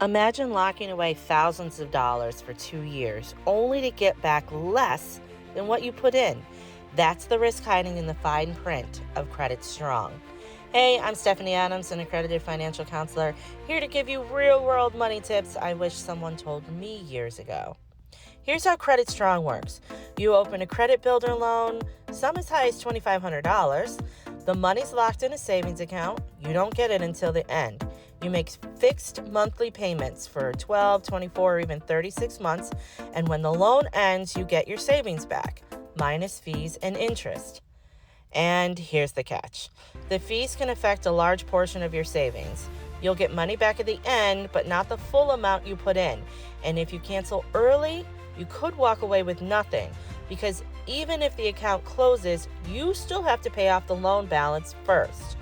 Imagine locking away thousands of dollars for 2 years only to get back less than what you put in. That's the risk hiding in the fine print of CreditStrong. Hey, I'm Stephanie Adams, an accredited financial counselor, here to give you real world money tips I wish someone told me years ago. Here's how CreditStrong works. You open a credit builder loan, some as high as $2,500. The money's locked in a savings account. You don't get it until the end. You make fixed monthly payments for 12, 24, or even 36 months. And when the loan ends, you get your savings back, minus fees and interest. And here's the catch. The fees can affect a large portion of your savings. You'll get money back at the end, but not the full amount you put in. And if you cancel early, you could walk away with nothing, because even if the account closes, you still have to pay off the loan balance first.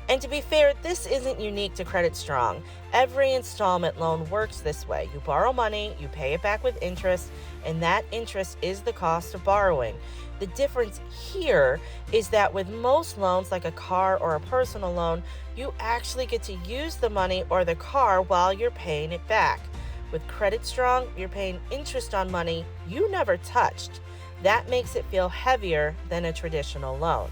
And to be fair, this isn't unique to CreditStrong. Every installment loan works this way. You borrow money, you pay it back with interest, and that interest is the cost of borrowing. The difference here is that with most loans, like a car or a personal loan, you actually get to use the money or the car while you're paying it back. With CreditStrong, you're paying interest on money you never touched. That makes it feel heavier than a traditional loan.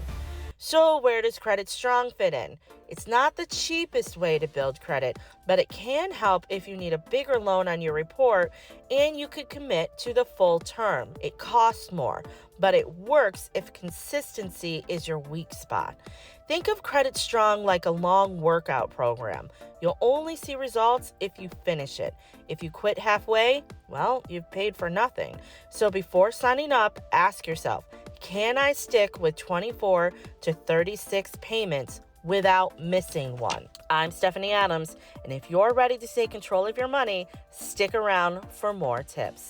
So where does CreditStrong fit in? It's not the cheapest way to build credit, but it can help if you need a bigger loan on your report and you could commit to the full term. It costs more, but it works if consistency is your weak spot. Think of CreditStrong like a long workout program. You'll only see results if you finish it. If you quit halfway, well, you've paid for nothing. So before signing up, ask yourself, can I stick with 24 to 36 payments without missing one? I'm Stephanie Adams, and if you're ready to take control of your money, stick around for more tips.